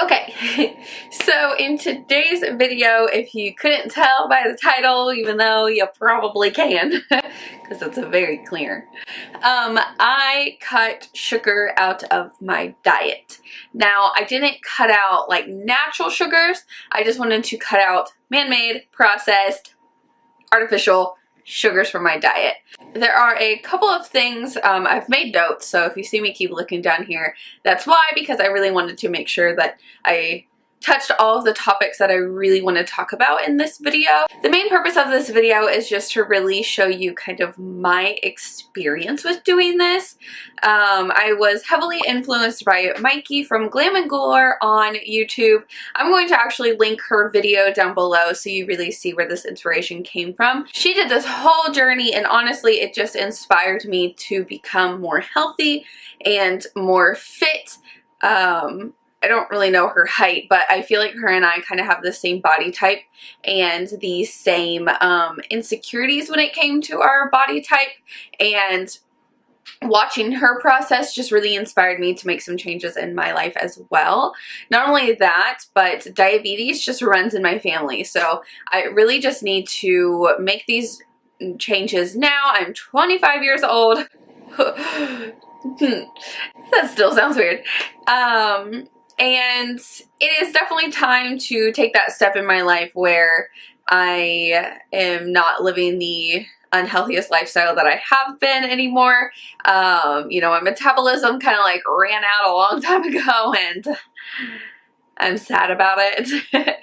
Okay, so in today's video, if you couldn't tell by the title, even though you probably can, because it's very clear, I cut sugar out of my diet. Now, I didn't cut out like natural sugars, I just wanted to cut out man-made, processed, artificial sugars from my diet. There are a couple of things, I've made notes, so if you see me keep looking down here, that's why, because I really wanted to make sure that I touched all of the topics that I really want to talk about in this video. The main purpose of this video is just to really show you kind of my experience with doing this. I was heavily influenced by Mikey from Glam and Gore on YouTube. I'm going to actually link her video down below so you really see where this inspiration came from. She did this whole journey, and honestly it just inspired me to become more healthy and more fit. I don't really know her height, but I feel like her and I kind of have the same body type and the same insecurities when it came to our body type, and watching her process just really inspired me to make some changes in my life as well. Not only that, but diabetes just runs in my family, so I really just need to make these changes now. I'm 25 years old. That still sounds weird. And it is definitely time to take that step in my life where I am not living the unhealthiest lifestyle that I have been anymore. You know, my metabolism kind of like ran out a long time ago, and I'm sad about it.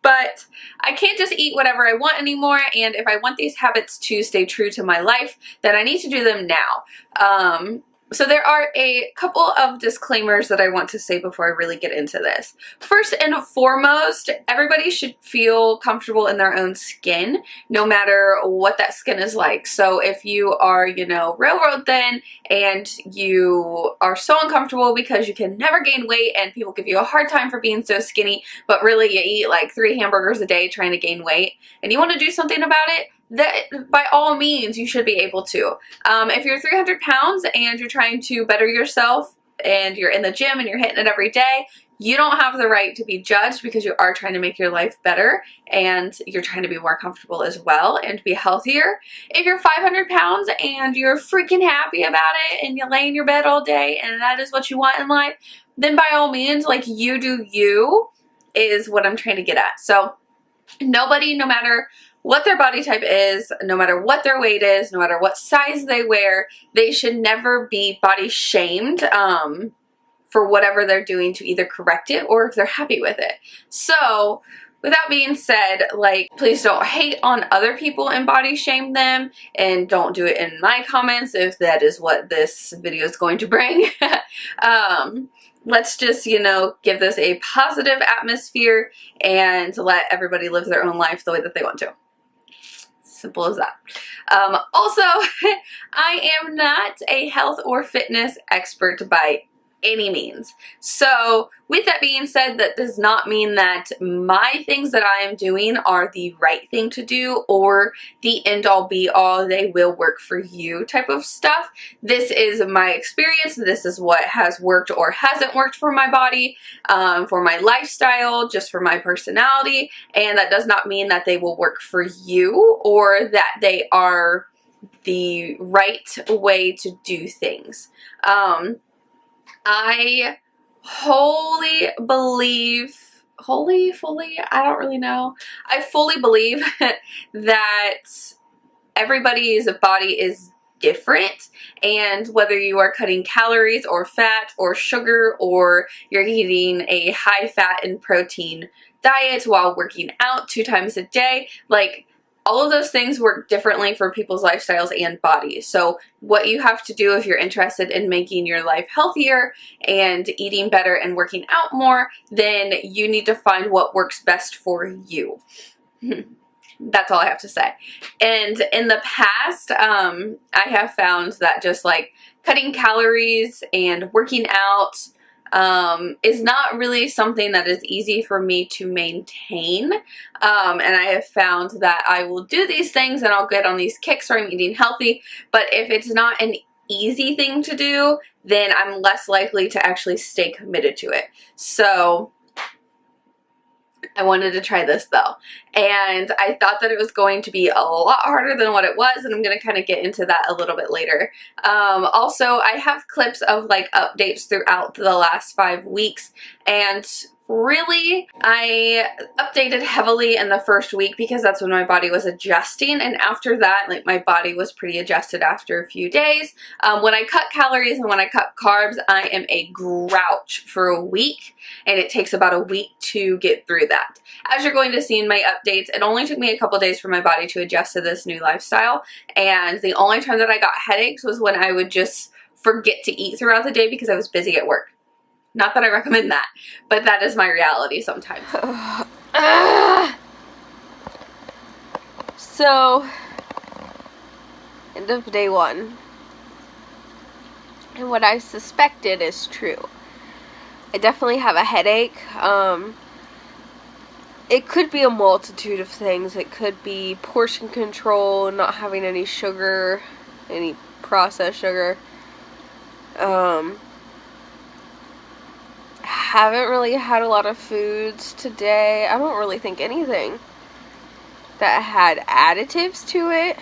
But I can't just eat whatever I want anymore, and if I want these habits to stay true to my life, then I need to do them now. So there are a couple of disclaimers that I want to say before I really get into this. First and foremost, everybody should feel comfortable in their own skin, no matter what that skin is like. So if you are, you know, railroad thin and you are so uncomfortable because you can never gain weight and people give you a hard time for being so skinny, but really you eat like 3 hamburgers a day trying to gain weight, and you want to do something about it, that by all means you should be able to. If you're 300 pounds and you're trying to better yourself and you're in the gym and you're hitting it every day, you don't have the right to be judged, because you are trying to make your life better and you're trying to be more comfortable as well and be healthier. If you're 500 pounds and you're freaking happy about it and you lay in your bed all day and that is what you want in life, then by all means, like, you do you is what I'm trying to get at. So nobody, no matter what their body type is, no matter what their weight is, no matter what size they wear, they should never be body shamed for whatever they're doing to either correct it or if they're happy with it. So with that being said, like, please don't hate on other people and body shame them, and don't do it in my comments if that is what this video is going to bring. Let's just, you know, give this a positive atmosphere and let everybody live their own life the way that they want to. Simple as that. Also, I am not a health or fitness expert by any means. So with that being said, that does not mean that my things that I am doing are the right thing to do or the end all be all, they will work for you type of stuff. This is my experience. This is what has worked or hasn't worked for my body, for my lifestyle, just for my personality. And that does not mean that they will work for you or that they are the right way to do things. I wholly believe, I don't really know. I fully believe that everybody's body is different, and whether you are cutting calories or fat or sugar, or you're eating a high fat and protein diet while working out 2 times a day, like, all of those things work differently for people's lifestyles and bodies. So what you have to do if you're interested in making your life healthier and eating better and working out more, then you need to find what works best for you. That's all I have to say. And in the past, I have found that just like cutting calories and working out is not really something that is easy for me to maintain, and I have found that I will do these things and I'll get on these kicks where I'm eating healthy, but if it's not an easy thing to do, then I'm less likely to actually stay committed to it. So I wanted to try this though, and I thought that it was going to be a lot harder than what it was, and I'm going to kind of get into that a little bit later. Also, I have clips of like updates throughout the last 5 weeks, and really, I updated heavily in the first week because that's when my body was adjusting, and after that, like, my body was pretty adjusted after a few days. When I cut calories and when I cut carbs, I am a grouch for a week, and it takes about a week to get through that. As you're going to see in my updates, it only took me a couple days for my body to adjust to this new lifestyle, and the only time that I got headaches was when I would just forget to eat throughout the day because I was busy at work. Not that I recommend that, but that is my reality sometimes. So, end of day 1. And what I suspected is true. I definitely have a headache. It could be a multitude of things. It could be portion control, not having any sugar, any processed sugar. Haven't really had a lot of foods today. I don't really think anything that had additives to it.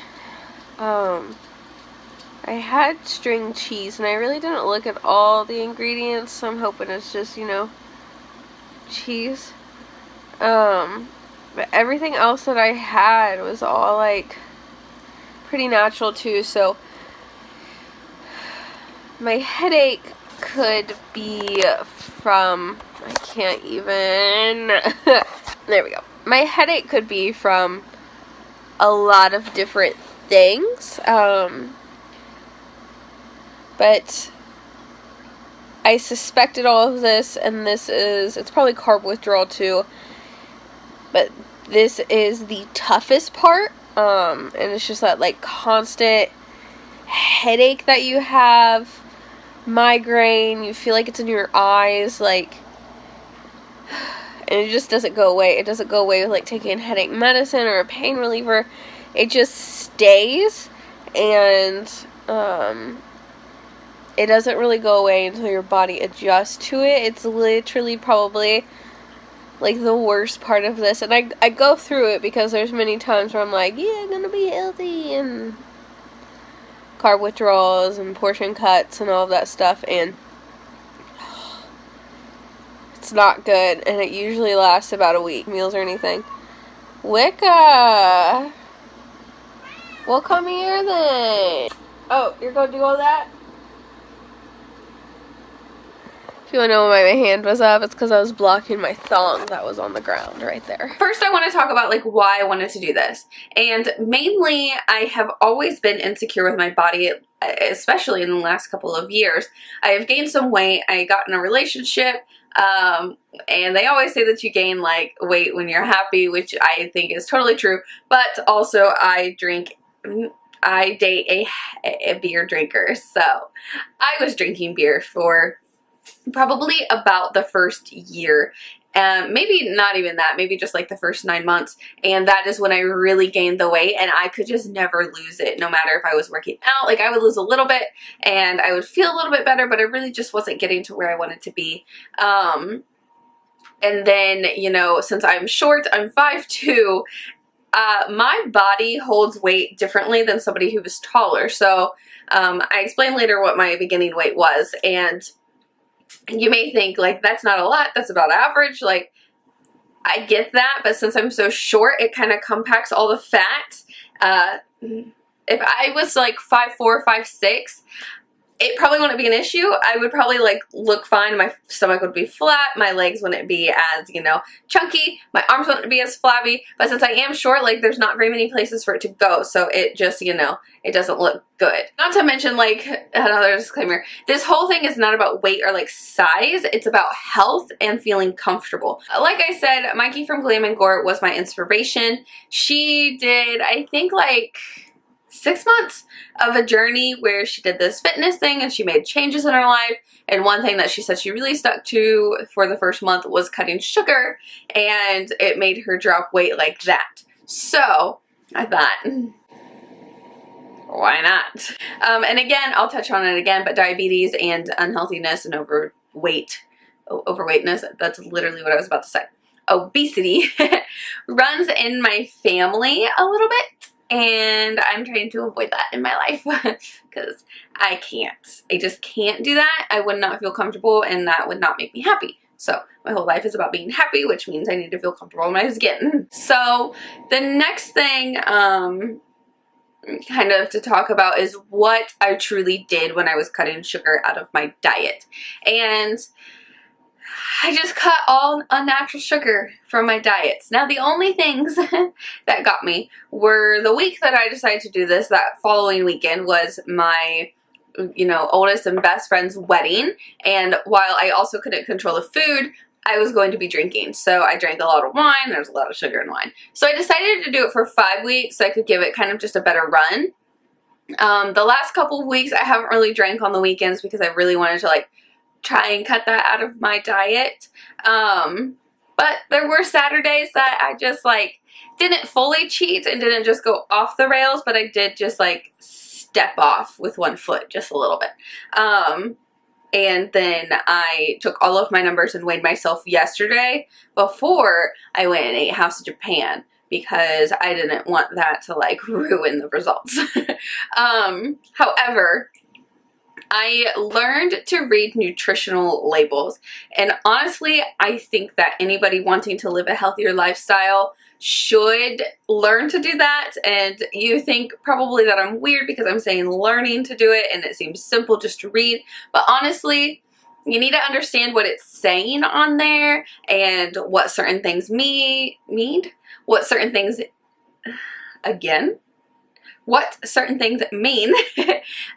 I had string cheese, and I really didn't look at all the ingredients, so I'm hoping it's just, you know, cheese. But everything else that I had was all, like, pretty natural, too, so my headache could be from, I can't even, there we go. My headache could be from a lot of different things, but I suspected all of this, and it's probably carb withdrawal too, but this is the toughest part, and it's just that, like, constant headache that you have, migraine, you feel like it's in your eyes, like, and it just doesn't go away. It doesn't go away with, like, taking headache medicine or a pain reliever. It just stays, and it doesn't really go away until your body adjusts to it. It's literally probably, like, the worst part of this, and I go through it because there's many times where I'm like, yeah, I'm gonna be healthy, and carb withdrawals and portion cuts and all of that stuff, and it's not good, and it usually lasts about a week, meals or anything. Wicca! Well, come here then. Oh, you're gonna do all that? If you want to know why my hand was up, it's because I was blocking my thong that was on the ground right there. First, I want to talk about, like, why I wanted to do this. And mainly, I have always been insecure with my body, especially in the last couple of years. I have gained some weight. I got in a relationship, and they always say that you gain, like, weight when you're happy, which I think is totally true. But also, I date a beer drinker, so I was drinking beer for probably about the first year, maybe not even that, maybe just like the first 9 months, and that is when I really gained the weight, and I could just never lose it, no matter if I was working out. Like, I would lose a little bit and I would feel a little bit better, but I really just wasn't getting to where I wanted to be. And then, you know, since I'm short, I'm 5'2", my body holds weight differently than somebody who was taller. So I explain later what my beginning weight was, and you may think, like, that's not a lot, that's about average. Like, I get that, but since I'm so short, it kind of compacts all the fat. If I was like 5'4", 5'6", it probably wouldn't be an issue. I would probably, like, look fine. My stomach would be flat. My legs wouldn't be as, you know, chunky. My arms wouldn't be as flabby. But since I am short, like, there's not very many places for it to go. So it just, you know, it doesn't look good. Not to mention, like, another disclaimer, this whole thing is not about weight or, like, size. It's about health and feeling comfortable. Like I said, Mikey from Glam and Gore was my inspiration. She did, I think, like, 6 months of a journey where she did this fitness thing and she made changes in her life. And one thing that she said she really stuck to for the first month was cutting sugar, and it made her drop weight like that. So I thought, why not? And again, I'll touch on it again, but diabetes and unhealthiness and overweightness, that's literally what I was about to say. obesity runs in my family a little bit, and I'm trying to avoid that in my life because I can't. I just can't do that. I would not feel comfortable, and that would not make me happy. So my whole life is about being happy, which means I need to feel comfortable in my skin. So the next thing kind of to talk about is what I truly did when I was cutting sugar out of my diet. And I just cut all unnatural sugar from my diets. Now the only things that got me were the week that I decided to do this, that following weekend was my oldest and best friend's wedding, and while I also couldn't control the food, I was going to be drinking. So I drank a lot of wine. There's a lot of sugar in wine. So I decided to do it for 5 weeks so I could give it kind of just a better run. The last couple of weeks I haven't really drank on the weekends because I really wanted to like try and cut that out of my diet. But there were Saturdays that I just like didn't fully cheat and didn't just go off the rails, but I did just like step off with one foot just a little bit. And then I took all of my numbers and weighed myself yesterday before I went and ate House of Japan because I didn't want that to like ruin the results. However, I learned to read nutritional labels, and honestly, I think that anybody wanting to live a healthier lifestyle should learn to do that. And you think probably that I'm weird because I'm saying learning to do it and it seems simple just to read, but honestly, you need to understand what it's saying on there and what certain things mean, what certain things mean,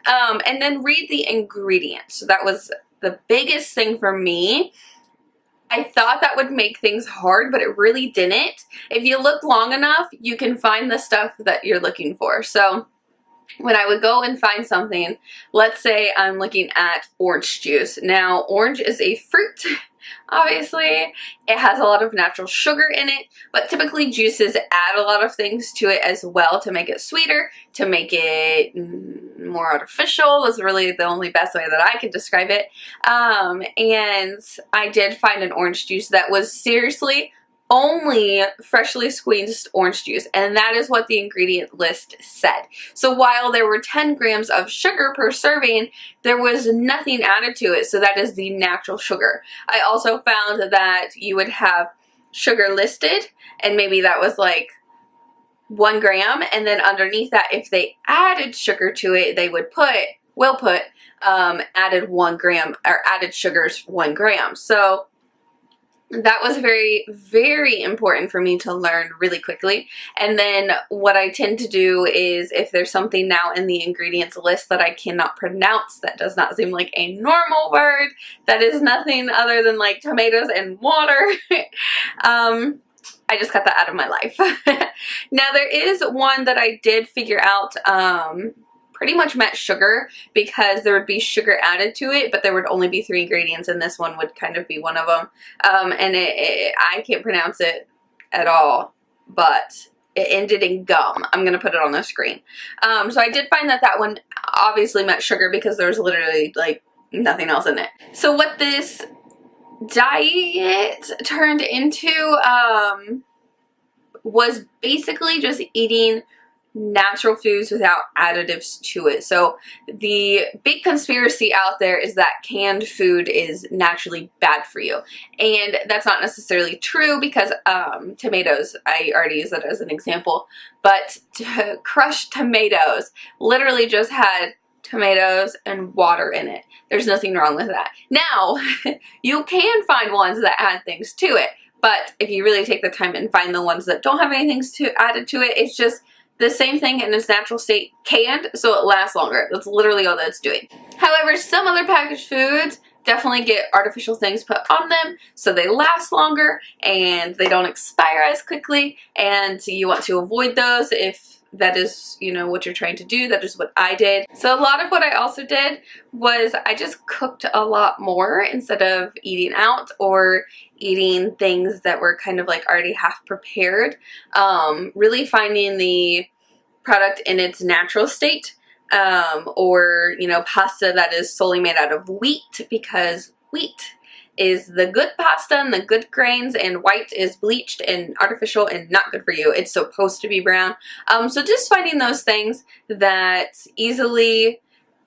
and then read the ingredients. So that was the biggest thing for me. I thought that would make things hard, but it really didn't. If you look long enough, you can find the stuff that you're looking for. So when I would go and find something, let's say I'm looking at orange juice. Now, orange is a fruit. Obviously, it has a lot of natural sugar in it, but typically juices add a lot of things to it as well to make it sweeter, to make it more artificial. Is really the only best way that I can describe it. And I did find an orange juice that was seriously only freshly squeezed orange juice, and that is what the ingredient list said. So while there were 10 grams of sugar per serving, there was nothing added to it, so that is the natural sugar. I also found that you would have sugar listed, and maybe that was like 1 gram, and then underneath that, if they added sugar to it, they will put added 1 gram, or added sugars 1 gram. So that was very, very important for me to learn really quickly. And then what I tend to do is if there's something now in the ingredients list that I cannot pronounce, that does not seem like a normal word, that is nothing other than like tomatoes and water, I just cut that out of my life. Now there is one that I did figure out pretty much meant sugar because there would be sugar added to it, but there would only be 3 ingredients, and this one would kind of be one of them. And I can't pronounce it at all, but it ended in gum. I'm going to put it on the screen. So I did find that that one obviously meant sugar because there was literally like nothing else in it. So what this diet turned into was basically just eating natural foods without additives to it. So the big conspiracy out there is that canned food is naturally bad for you, and that's not necessarily true because tomatoes, I already used that as an example, but crushed tomatoes literally just had tomatoes and water in it. There's nothing wrong with that. Now, you can find ones that add things to it, but if you really take the time and find the ones that don't have anything added to it, it's just the same thing in its natural state, canned, so it lasts longer. That's literally all that it's doing. However, some other packaged foods definitely get artificial things put on them, so they last longer and they don't expire as quickly, and you want to avoid those if that is, you know, what you're trying to do. That is what I did. So a lot of what I also did was I just cooked a lot more instead of eating out or eating things that were kind of like already half prepared. Really finding the product in its natural state, or, you know, pasta that is solely made out of wheat, because wheat is the good pasta and the good grains, and white is bleached and artificial and not good for you. It's supposed to be brown. So just finding those things that easily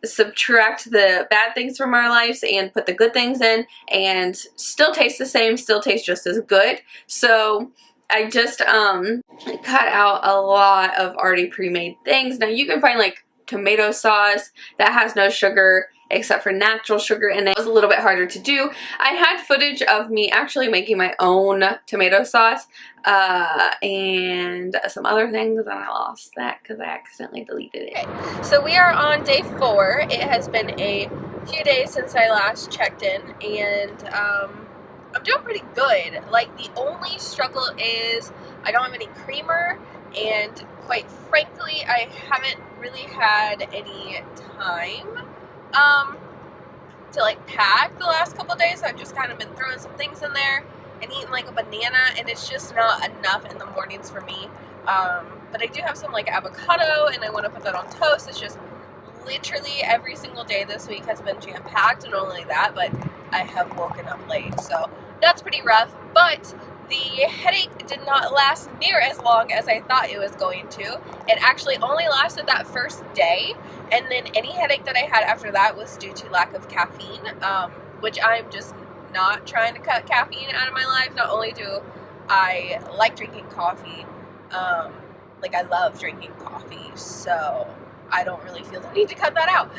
subtract the bad things from our lives and put the good things in, and still taste the same, still taste just as good. So I just cut out a lot of already pre-made things. Now you can find like tomato sauce that has no sugar except for natural sugar, and it was a little bit harder to do. I had footage of me actually making my own tomato sauce and some other things, and I lost that because I accidentally deleted it. Okay, so we are on day 4. It has been a few days since I last checked in, and I'm doing pretty good. Like, the only struggle is I don't have any creamer, and quite frankly, I haven't really had any time to like pack the last couple days. I've just kind of been throwing some things in there and eating like a banana, and it's just not enough in the mornings for me. But I do have some like avocado, and I want to put that on toast. It's just literally every single day this week has been jam-packed, and not only that, but I have woken up late, so that's pretty rough. But the headache did not last near as long as I thought it was going to. It actually only lasted that first day, and then any headache that I had after that was due to lack of caffeine, which I'm just not trying to cut caffeine out of my life. Not only do I like drinking coffee, like I love drinking coffee, so I don't really feel the need to cut that out.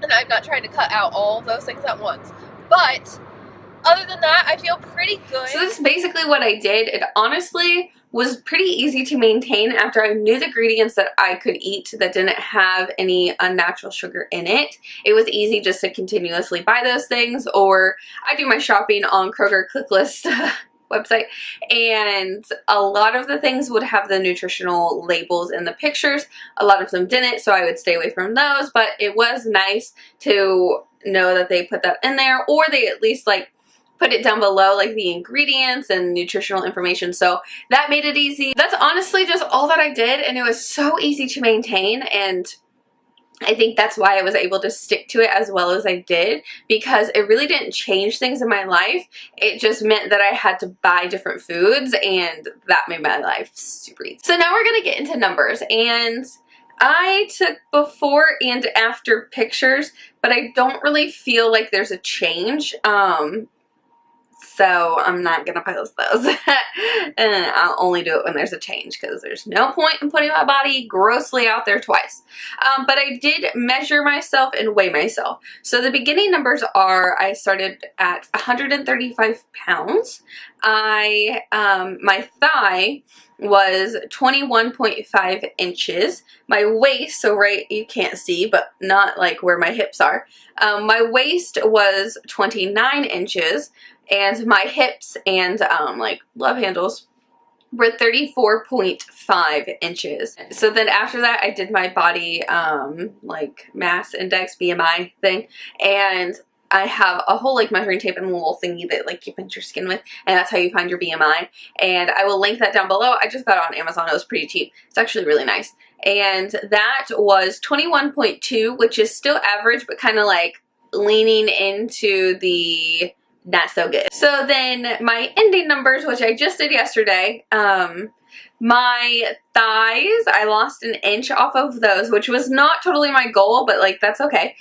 And I'm not trying to cut out all those things at once. But other than that, I feel pretty good. So this is basically what I did. It honestly was pretty easy to maintain after I knew the ingredients that I could eat that didn't have any unnatural sugar in it. It was easy just to continuously buy those things, or I do my shopping on Kroger ClickList website, and a lot of the things would have the nutritional labels in the pictures. A lot of them didn't, so I would stay away from those, but it was nice to know that they put that in there, or they at least like put it down below, like the ingredients and nutritional information. So that made it easy. That's honestly just all that I did, and it was so easy to maintain, and I think that's why I was able to stick to it as well as I did, because it really didn't change things in my life. It just meant that I had to buy different foods, and that made my life super easy. So now we're gonna get into numbers, and I took before and after pictures, but I don't really feel like there's a change. So I'm not gonna post those. And I'll only do it when there's a change, because there's no point in putting my body grossly out there twice. But I did measure myself and weigh myself. So the beginning numbers are, I started at 135 pounds. My thigh was 21.5 inches. My waist, so right, you can't see, but not like where my hips are. My waist was 29 inches. And my hips and like love handles were 34.5 inches. So then after that, I did my body like mass index, BMI thing, and I have a whole like measuring tape and a little thingy that like you pinch your skin with, and that's how you find your BMI. And I will link that down below. I just got it on Amazon. It was pretty cheap. It's actually really nice. And that was 21.2, which is still average, but kind of like leaning into the not so good. So then my ending numbers, which I just did yesterday, my thighs, I lost an inch off of those, which was not totally my goal, but like that's okay.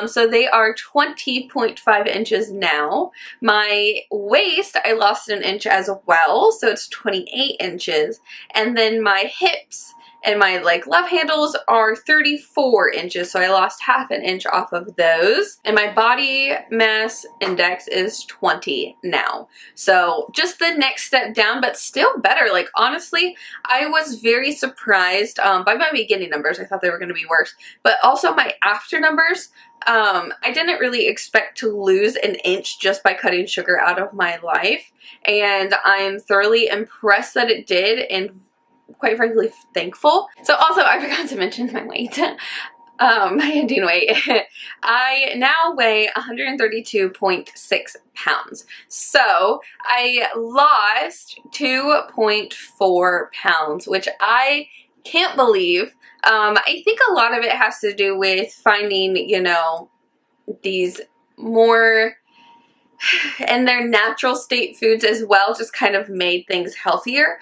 So they are 20.5 inches now. My waist, I lost an inch as well, so it's 28 inches. And then my hips and my like love handles are 34 inches, so I lost half an inch off of those. And my body mass index is 20 now. So just the next step down, but still better. Like honestly, I was very surprised by my beginning numbers. I thought they were gonna be worse, but also my after numbers. I didn't really expect to lose an inch just by cutting sugar out of my life, and I'm thoroughly impressed that it did, and quite frankly thankful. So also I forgot to mention my weight. My ending weight. I now weigh 132.6 pounds. So I lost 2.4 pounds, which I can't believe. I think a lot of it has to do with finding, you know, these more and their natural state foods as well just kind of made things healthier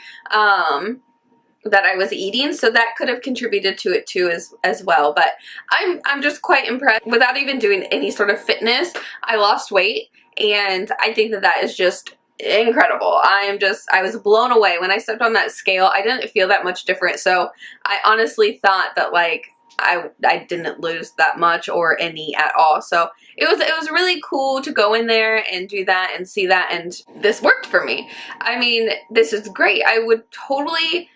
that I was eating, so that could have contributed to it too as well. But I'm just quite impressed. Without even doing any sort of fitness, I lost weight, and I think that that is just incredible. I was blown away when I stepped on that scale. I didn't feel that much different, so I honestly thought that like I didn't lose that much or any at all. So it was really cool to go in there and do that and see that, and this worked for me. I mean, this is great. I would totally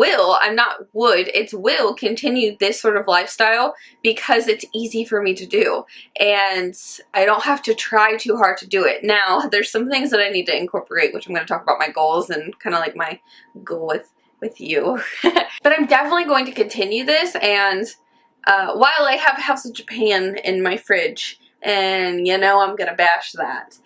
will continue this sort of lifestyle because it's easy for me to do and I don't have to try too hard to do it. Now, there's some things that I need to incorporate, which I'm going to talk about my goals and kind of like my goal with you. But I'm definitely going to continue this, and while I have House of Japan in my fridge, and you know I'm gonna bash that,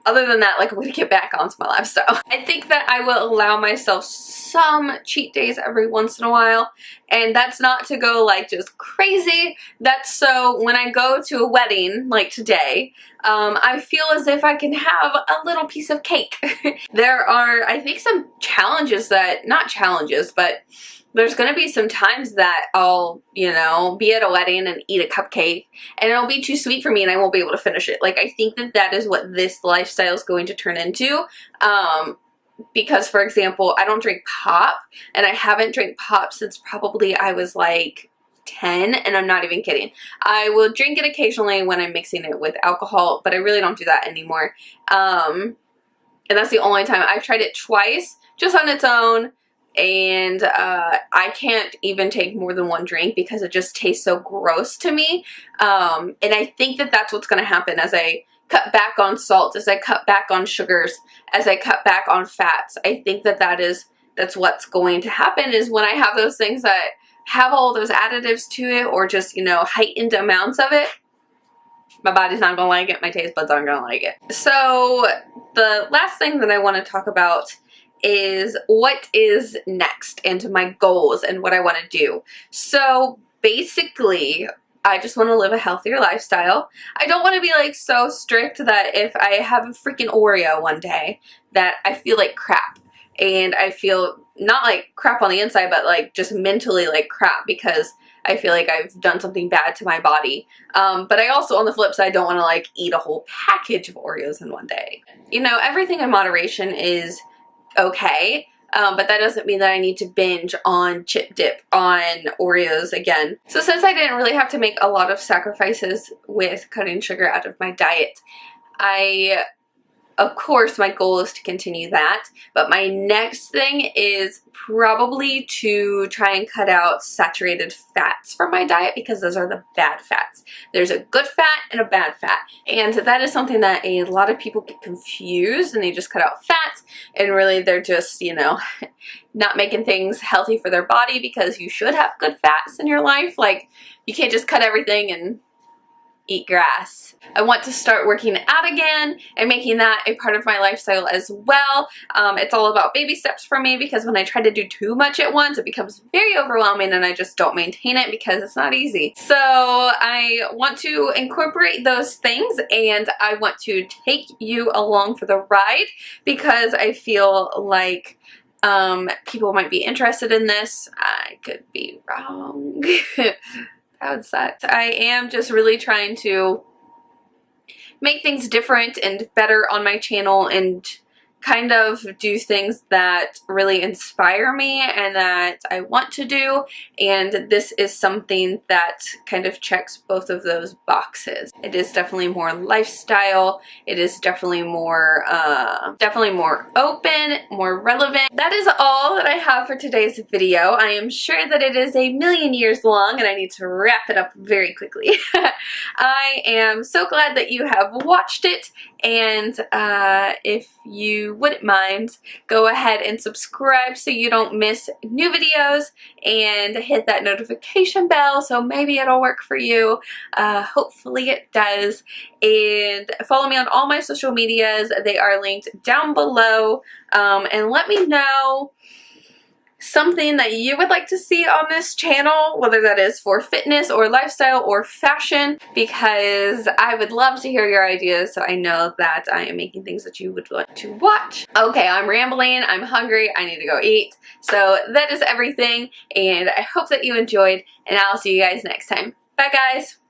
other than that, like, I'm gonna get back onto my lifestyle. I think that I will allow myself some cheat days every once in a while, and that's not to go like just crazy. That's so when I go to a wedding like today, I feel as if I can have a little piece of cake. There are, I think, some challenges that, not challenges, but there's going to be some times that I'll, you know, be at a wedding and eat a cupcake and it'll be too sweet for me and I won't be able to finish it. Like, I think that that is what this lifestyle is going to turn into. Because, for example, I don't drink pop, and I haven't drank pop since probably I was like 10, and I'm not even kidding. I will drink it occasionally when I'm mixing it with alcohol, but I really don't do that anymore. And that's the only time. I've tried it twice just on its own, and I can't even take more than one drink because it just tastes so gross to me. And I think that that's what's going to happen as I cut back on salt, as I cut back on sugars, as I cut back on fats. I think that that's what's going to happen, is when I have those things that have all those additives to it, or just, you know, heightened amounts of it, my body's not going to like it, my taste buds aren't going to like it. So the last thing that I want to talk about is what is next and my goals and what I want to do. So basically, I just want to live a healthier lifestyle. I don't want to be like so strict that if I have a freaking Oreo one day that I feel like crap. And I feel not like crap on the inside, but like just mentally like crap because I feel like I've done something bad to my body. But I also, on the flip side, don't want to like eat a whole package of Oreos in one day. You know, everything in moderation is okay. But that doesn't mean that I need to binge on chip dip on Oreos again. So since I didn't really have to make a lot of sacrifices with cutting sugar out of my diet, of course, my goal is to continue that, but my next thing is probably to try and cut out saturated fats from my diet, because those are the bad fats. There's a good fat and a bad fat, and that is something that a lot of people get confused, and they just cut out fats, and really they're just, you know, not making things healthy for their body, because you should have good fats in your life. Like, you can't just cut everything and eat grass. I want to start working out again and making that a part of my lifestyle as well. It's all about baby steps for me, because when I try to do too much at once, it becomes very overwhelming and I just don't maintain it because it's not easy. So I want to incorporate those things, and I want to take you along for the ride, because I feel like people might be interested in this. I could be wrong. That would suck. I am just really trying to make things different and better on my channel, and kind of do things that really inspire me and that I want to do, and this is something that kind of checks both of those boxes. It is definitely more lifestyle, it is definitely more open, more relevant. That is all that I have for today's video. I am sure that it is a million years long and I need to wrap it up very quickly. I am so glad that you have watched it, and if you wouldn't mind, go ahead and subscribe so you don't miss new videos, and hit that notification bell so maybe it'll work for you. Hopefully it does. And follow me on all my social medias. They are linked down below. And let me know something that you would like to see on this channel, whether that is for fitness or lifestyle or fashion, because I would love to hear your ideas so I know that I am making things that you would want to watch. Okay, I'm rambling, I'm hungry, I need to go eat. So that is everything, and I hope that you enjoyed, and I'll see you guys next time. Bye guys!